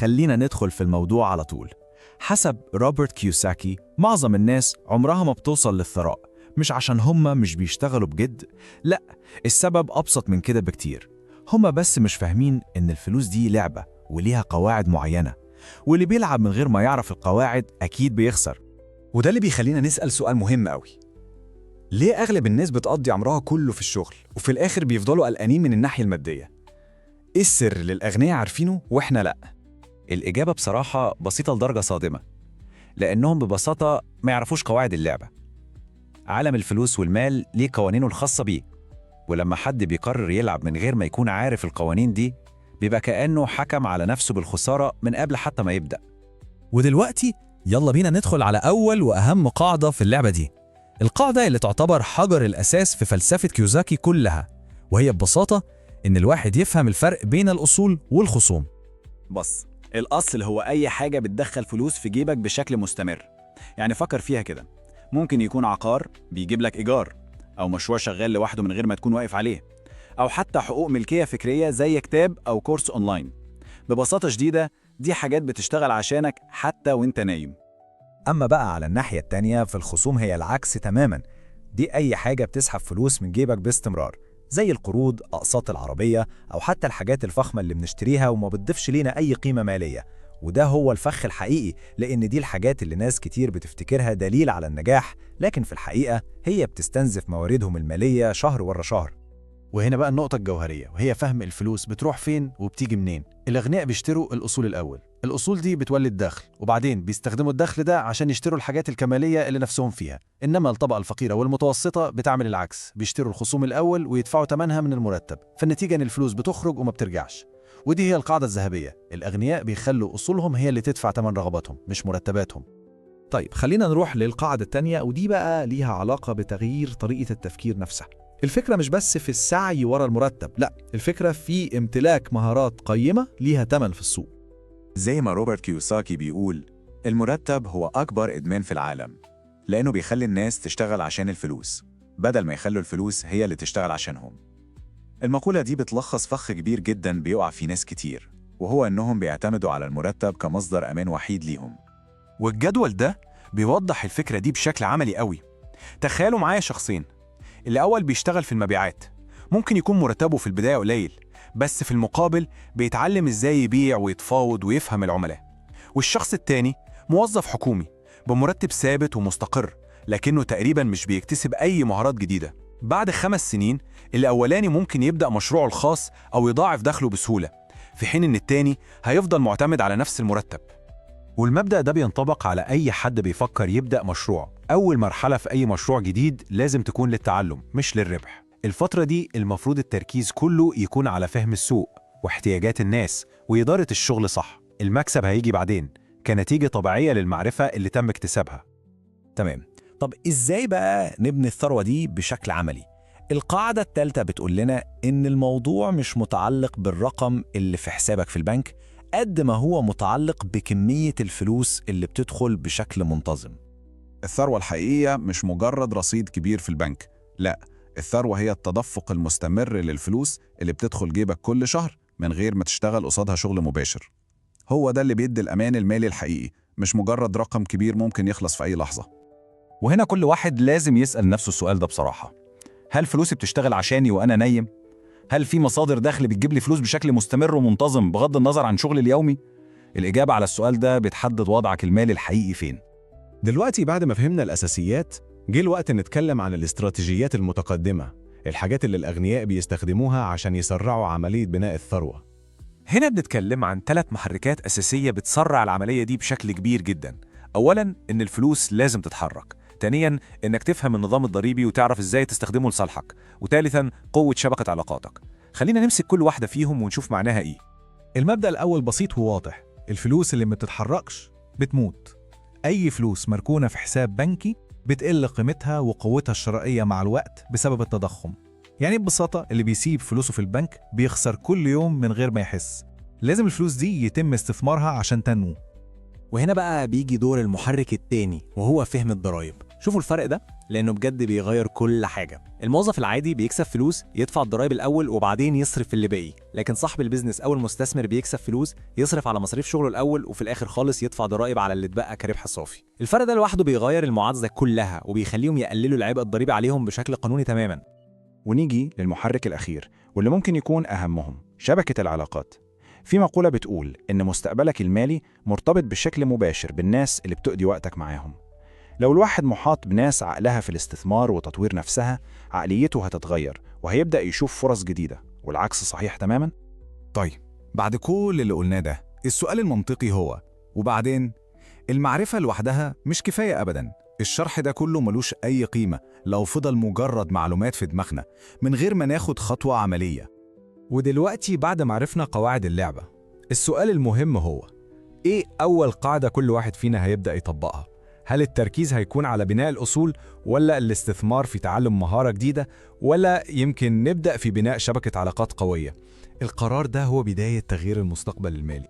خلينا ندخل في الموضوع على طول. حسب روبرت كيوساكي، معظم الناس عمرها ما بتوصل للثراء، مش عشان هم مش بيشتغلوا بجد، لا، السبب أبسط من كده بكتير. هم بس مش فاهمين إن الفلوس دي لعبة وليها قواعد معينة، واللي بيلعب من غير ما يعرف القواعد أكيد بيخسر. وده اللي بيخلينا نسأل سؤال مهم قوي. ليه أغلب الناس بتقضي عمرها كله في الشغل وفي الآخر بيفضلوا قلقانين من الناحية المادية؟ إيه السر اللي الأغنياء عارفينه وإحنا لأ؟ الإجابة بصراحة بسيطة لدرجة صادمة، لأنهم ببساطة ما يعرفوش قواعد اللعبة. عالم الفلوس والمال ليه قوانينه الخاصة بيه، ولما حد بيقرر يلعب من غير ما يكون عارف القوانين دي، بيبقى كأنه حكم على نفسه بالخسارة من قبل حتى ما يبدأ. ودلوقتي يلا بينا ندخل على أول وأهم قاعدة في اللعبة دي، القاعدة اللي تعتبر حجر الأساس في فلسفة كيوساكي كلها، وهي ببساطة إن الواحد يفهم الفرق بين الأصول والخصوم. بص، الأصل هو أي حاجة بتدخل فلوس في جيبك بشكل مستمر. يعني فكر فيها كده، ممكن يكون عقار بيجيب لك إيجار، أو مشروع شغال لوحده من غير ما تكون واقف عليه، أو حتى حقوق ملكية فكرية زي كتاب أو كورس أونلاين. ببساطة شديدة دي حاجات بتشتغل عشانك حتى وانت نايم. أما بقى على الناحية التانية في الخصوم هي العكس تماماً. دي أي حاجة بتسحب فلوس من جيبك باستمرار، زي القروض، أقساط العربية، أو حتى الحاجات الفخمة اللي بنشتريها وما بتضيفش لينا أي قيمة مالية. وده هو الفخ الحقيقي، لأن دي الحاجات اللي ناس كتير بتفتكرها دليل على النجاح، لكن في الحقيقة هي بتستنزف مواردهم المالية شهر ورا شهر. وهنا بقى النقطة الجوهرية، وهي فهم الفلوس بتروح فين وبتيجي منين. الأغنياء بيشتروا الأصول الأول، الأصول دي بتولد دخل، وبعدين بيستخدموا الدخل ده عشان يشتروا الحاجات الكمالية اللي نفسهم فيها. إنما الطبقة الفقيرة والمتوسطة بتعمل العكس، بيشتروا الخصوم الأول ويدفعوا ثمنها من المرتب، فالنتيجة إن الفلوس بتخرج وما بترجعش. ودي هي القاعدة الذهبية، الأغنياء بيخلوا أصولهم هي اللي تدفع ثمن رغباتهم مش مرتباتهم. طيب خلينا نروح للقاعدة التانية، ودي بقى ليها علاقة بتغيير طريقة التفكير نفسها. الفكرة مش بس في السعي ورا المرتب، لا، الفكرة في امتلاك مهارات قيمة ليها تمن في السوق. زي ما روبرت كيوساكي بيقول، المرتب هو أكبر إدمان في العالم، لأنه بيخلي الناس تشتغل عشان الفلوس بدل ما يخلوا الفلوس هي اللي تشتغل عشانهم. المقولة دي بتلخص فخ كبير جدا بيقع في ناس كتير، وهو إنهم بيعتمدوا على المرتب كمصدر أمان وحيد ليهم. والجدول ده بيوضح الفكرة دي بشكل عملي قوي. تخيلوا معايا شخصين، اللي أول بيشتغل في المبيعات، ممكن يكون مرتبه في البداية قليل، بس في المقابل بيتعلم إزاي يبيع ويتفاوض ويفهم العملاء. والشخص التاني موظف حكومي بمرتب ثابت ومستقر، لكنه تقريبا مش بيكتسب أي مهارات جديدة. بعد 5 سنين الأولاني ممكن يبدأ مشروعه الخاص أو يضاعف دخله بسهولة، في حين إن التاني هيفضل معتمد على نفس المرتب. والمبدأ ده بينطبق على أي حد بيفكر يبدأ مشروع. أول مرحلة في أي مشروع جديد لازم تكون للتعلم مش للربح. الفترة دي المفروض التركيز كله يكون على فهم السوق واحتياجات الناس وإدارة الشغل صح. المكسب هيجي بعدين كنتيجة طبيعية للمعرفة اللي تم اكتسابها. تمام، طب إزاي بقى نبني الثروة دي بشكل عملي؟ القاعدة الثالثة بتقول لنا إن الموضوع مش متعلق بالرقم اللي في حسابك في البنك قد ما هو متعلق بكمية الفلوس اللي بتدخل بشكل منتظم. الثروة الحقيقية مش مجرد رصيد كبير في البنك، لا، الثروة هي التدفق المستمر للفلوس اللي بتدخل جيبك كل شهر من غير ما تشتغل قصادها شغل مباشر. هو ده اللي بيدي الأمان المالي الحقيقي، مش مجرد رقم كبير ممكن يخلص في أي لحظة. وهنا كل واحد لازم يسأل نفسه السؤال ده بصراحة، هل فلوسي بتشتغل عشاني وأنا نايم؟ هل في مصادر دخل بتجيب لي فلوس بشكل مستمر ومنتظم بغض النظر عن شغلي اليومي؟ الإجابة على السؤال ده بتحدد وضعك المالي الحقيقي فين. دلوقتي بعد ما فهمنا الأساسيات، جه الوقت نتكلم عن الاستراتيجيات المتقدمة، الحاجات اللي الأغنياء بيستخدموها عشان يسرعوا عملية بناء الثروة. هنا بنتكلم عن 3 محركات أساسية بتسرع العملية دي بشكل كبير جدا. أولاً إن الفلوس لازم تتحرك، ثانياً إنك تفهم النظام الضريبي وتعرف إزاي تستخدمه لصالحك، وثالثاً قوة شبكة علاقاتك. خلينا نمسك كل واحدة فيهم ونشوف معناها إيه. المبدأ الأول بسيط وواضح، الفلوس اللي ما بتتحركش بتموت. أي فلوس مركونة في حساب بنكي بتقل قيمتها وقوتها الشرائية مع الوقت بسبب التضخم. يعني ببساطة اللي بيسيب فلوسه في البنك بيخسر كل يوم من غير ما يحس. لازم الفلوس دي يتم استثمارها عشان تنمو. وهنا بقى بيجي دور المحرك التاني، وهو فهم الضرائب. شوفوا الفرق ده، لأنه بجد بيغير كل حاجة. الموظف العادي بيكسب فلوس يدفع الضرايب الأول وبعدين يصرف اللي باقي، لكن صاحب البيزنس أو المستثمر بيكسب فلوس يصرف على مصاريف شغله الأول وفي الآخر خالص يدفع ضرايب على اللي اتبقى كربح صافي. الفرق ده لوحده بيغير المعادلة كلها وبيخليهم يقللوا العبء الضريبي عليهم بشكل قانوني تماما. ونيجي للمحرك الأخير واللي ممكن يكون أهمهم، شبكة العلاقات. في مقولة بتقول إن مستقبلك المالي مرتبط بشكل مباشر بالناس اللي بتقضي وقتك معاهم. لو الواحد محاط بناس عقلها في الاستثمار وتطوير نفسها، عقليته هتتغير وهيبدأ يشوف فرص جديدة، والعكس صحيح تماما. طيب، بعد كل اللي قلناه ده، السؤال المنطقي هو وبعدين؟ المعرفة لوحدها مش كفاية أبداً. الشرح ده كله ملوش أي قيمة لو فضل مجرد معلومات في دماغنا من غير ما ناخد خطوة عملية. ودلوقتي بعد ما عرفنا قواعد اللعبة، السؤال المهم هو إيه أول قاعدة كل واحد فينا هيبدأ يطبقها؟ هل التركيز هيكون على بناء الأصول، ولا الاستثمار في تعلم مهارة جديدة، ولا يمكن نبدأ في بناء شبكة علاقات قوية؟ القرار ده هو بداية تغيير المستقبل المالي.